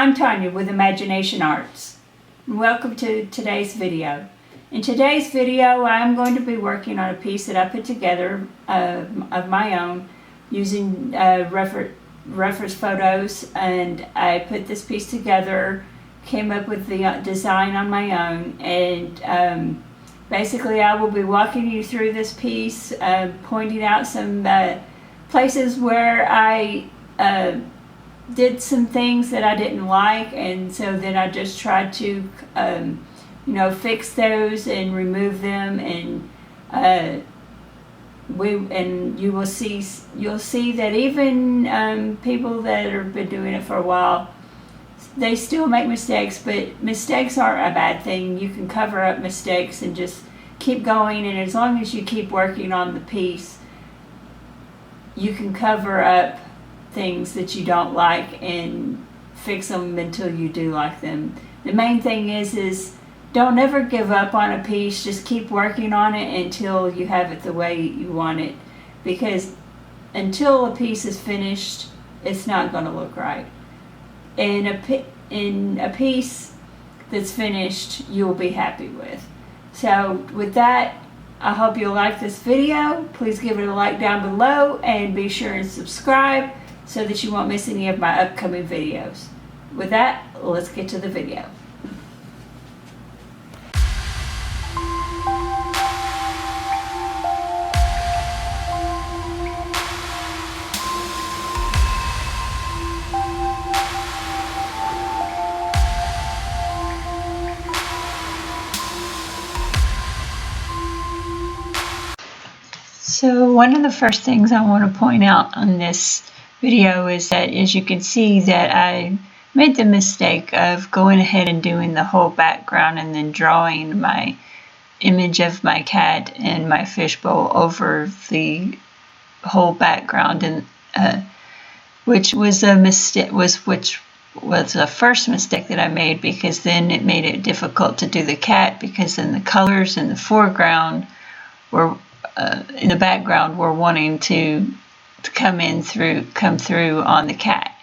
I'm Tanya with Imagination Arts. Welcome to today's video. In today's video, I'm going to be working on a piece that I put together of my own using reference photos, and I put this piece together, came up with the design on my own, and basically I will be walking you through this piece, pointing out some places where I did some things that I didn't like, and so then I just tried to fix those and remove them, and you'll see that even people that have been doing it for a while, they still make mistakes, but mistakes aren't a bad thing. You can cover up mistakes and just keep going, and as long as you keep working on the piece, you can cover up things that you don't like and fix them until you do like them. The main thing is don't ever give up on a piece. Just keep working on it until you have it the way you want it, because until a piece is finished, it's not going to look right. And a piece that's finished, you'll be happy with. So with that, I hope you'll like this video. Please give it a like down below and be sure and subscribe so that you won't miss any of my upcoming videos. With that, let's get to the video. So one of the first things I want to point out on this video is that, as you can see, that I made the mistake of going ahead and doing the whole background and then drawing my image of my cat and my fishbowl over the whole background, and which was a mistake, which was the first mistake that I made, because then it made it difficult to do the cat, because then the colors in the foreground were in the background were wanting to come through on the cat.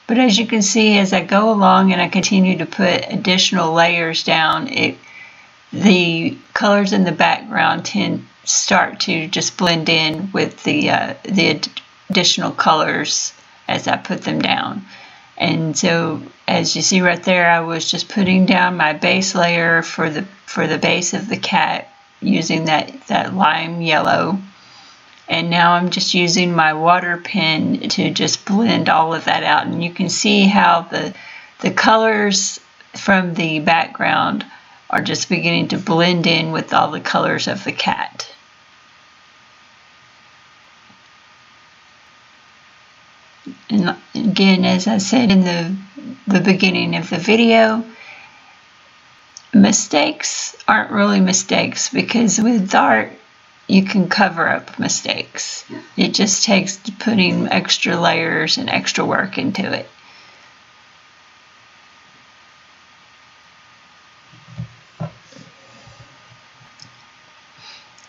But as you can see, as I go along and I continue to put additional layers down, the colors in the background start to just blend in with the additional colors as I put them down. And so, as you see right there, I was just putting down my base layer for the base of the cat using that lime yellow, and now I'm just using my water pen to just blend all of that out. And you can see how the colors from the background are just beginning to blend in with all the colors of the cat. And again, as I said in the beginning of the video, mistakes aren't really mistakes, because with art you can cover up mistakes. It just takes putting extra layers and extra work into it.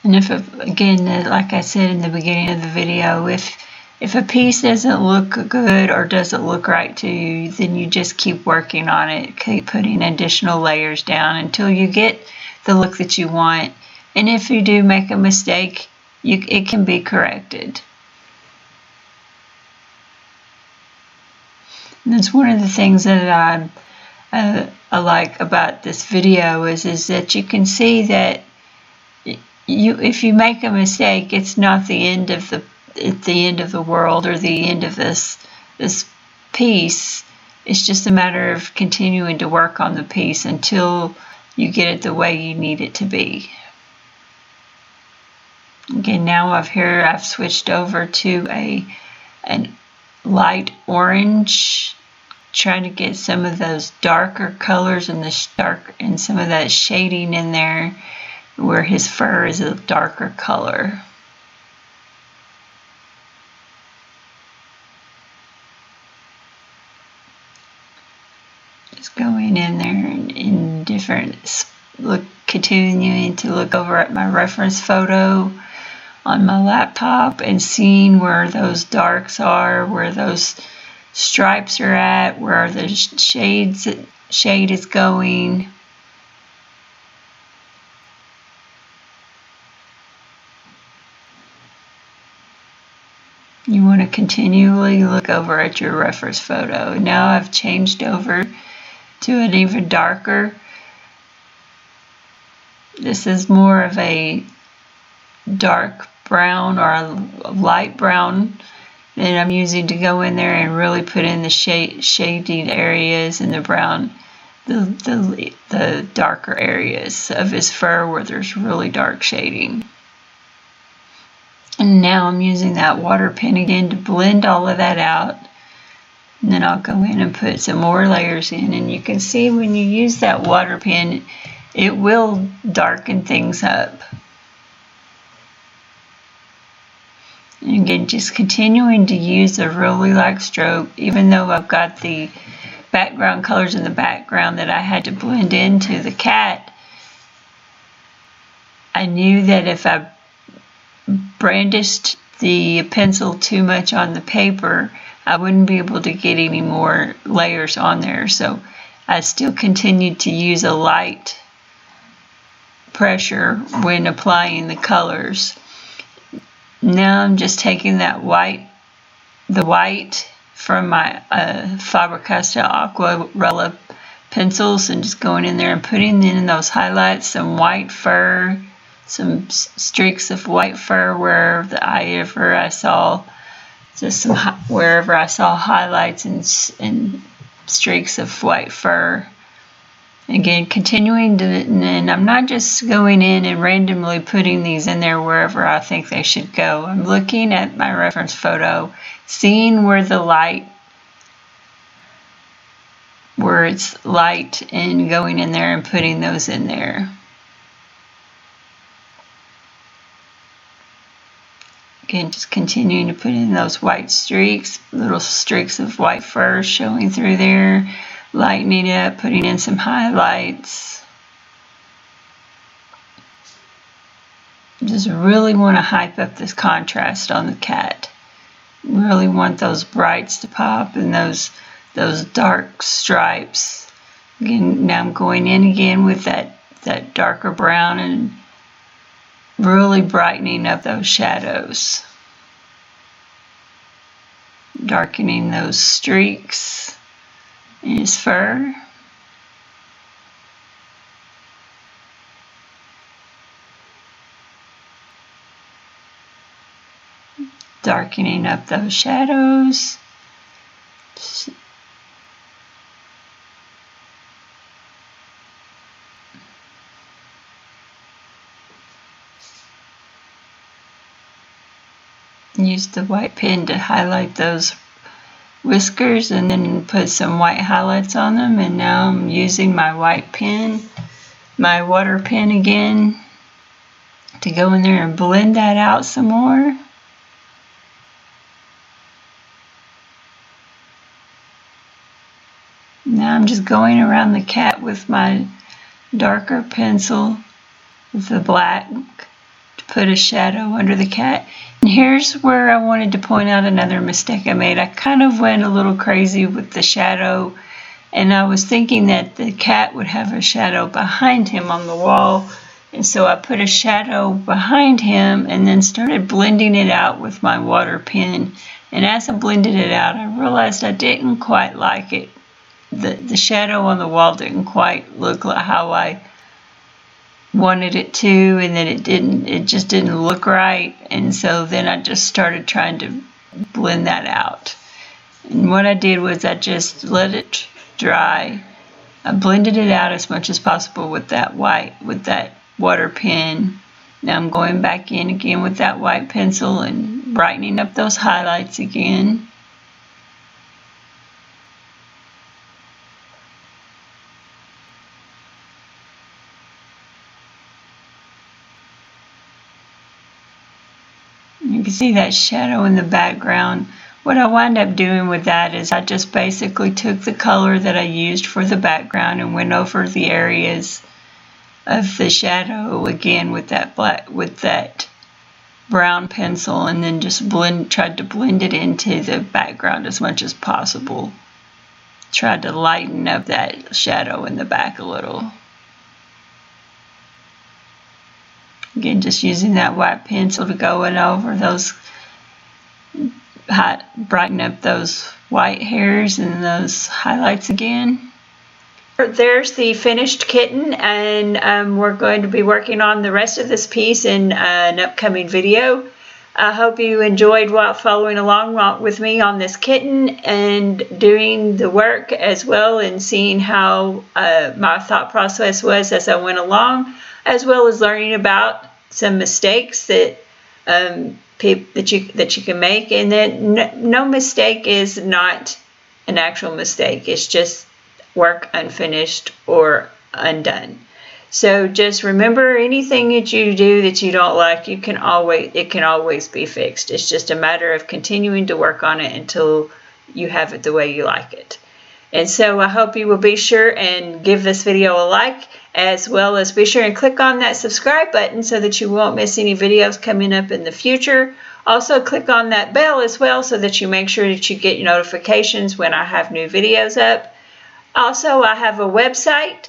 And again, like I said in the beginning of the video, if a piece doesn't look good or doesn't look right to you, then you just keep working on it, keep putting additional layers down until you get the look that you want. And if you do make a mistake, it can be corrected. And that's one of the things that I like about this video is that you can see that if you make a mistake, it's not the end of the world or the end of this piece. It's just a matter of continuing to work on the piece until you get it the way you need it to be. Again, now I've switched over to a light orange, trying to get some of those darker colors and and some of that shading in there where his fur is a darker color. Just going in there in different continuing to look over at my reference photo on my laptop and seeing where those darks are, where those stripes are at, where the shade is going. You want to continually look over at your reference photo. Now I've changed over to an even darker. This is more of a dark brown or a light brown that I'm using to go in there and really put in the shading areas and the brown, the darker areas of his fur where there's really dark shading. And now I'm using that water pen again to blend all of that out. And then I'll go in and put some more layers in. And you can see when you use that water pen, it will darken things up. And again, just continuing to use a really light stroke, even though I've got the background colors in the background that I had to blend into the cat. I knew that if I brandished the pencil too much on the paper, I wouldn't be able to get any more layers on there. So I still continued to use a light pressure when applying the colors. Now I'm just taking that the white from my Faber Castell Aquarelles pencils and just going in there and putting in those highlights, some white fur, some streaks of white fur wherever I saw, just some wherever I saw highlights and streaks of white fur. Again, continuing to, and I'm not just going in and randomly putting these in there wherever I think they should go. I'm looking at my reference photo, seeing where the light, where it's light, and going in there and putting those in there. Again, just continuing to put in those white streaks, little streaks of white fur showing through there, lightening it up, putting in some highlights. Just really want to hype up this contrast on the cat. Really want those brights to pop and those dark stripes. Again, now I'm going in again with that darker brown and really brightening up those shadows. Darkening those streaks in his fur. Darkening up those shadows. Use the white pen to highlight those whiskers and then put some white highlights on them. And now I'm using my white pen, my water pen again, to go in there and blend that out some more. Now I'm just going around the cat with my darker pencil with the black to put a shadow under the cat. And here's where I wanted to point out another mistake I made. I kind of went a little crazy with the shadow, and I was thinking that the cat would have a shadow behind him on the wall, and so I put a shadow behind him and then started blending it out with my water pen. And as I blended it out, I realized I didn't quite like it. The shadow on the wall didn't quite look like how I wanted it to, and then it just didn't look right. And so then I just started trying to blend that out. And what I did was I just let it dry. I blended it out as much as possible with that water pen. Now I'm going back in again with that white pencil and brightening up those highlights again. You can see that shadow in the background. What I wound up doing with that is I just basically took the color that I used for the background and went over the areas of the shadow again with that brown pencil and then just tried to blend it into the background as much as possible. Tried to lighten up that shadow in the back a little. Again, just using that white pencil to go in over those, brighten up those white hairs and those highlights again. There's the finished kitten, and we're going to be working on the rest of this piece in an upcoming video. I hope you enjoyed while following along with me on this kitten and doing the work as well, and seeing how my thought process was as I went along, as well as learning about some mistakes that that you can make, and that no mistake is not an actual mistake. It's just work unfinished or undone. So just remember, anything that you do that you don't like, it can always be fixed. It's just a matter of continuing to work on it until you have it the way you like it. And so I hope you will be sure and give this video a like, as well as be sure and click on that subscribe button so that you won't miss any videos coming up in the future. Also click on that bell as well so that you make sure that you get notifications when I have new videos up. Also, I have a website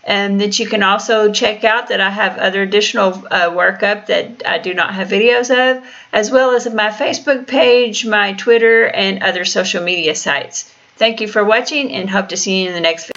that you can also check out, that I have other additional work up that I do not have videos of, as well as my Facebook page, my Twitter, and other social media sites. Thank you for watching, and hope to see you in the next video.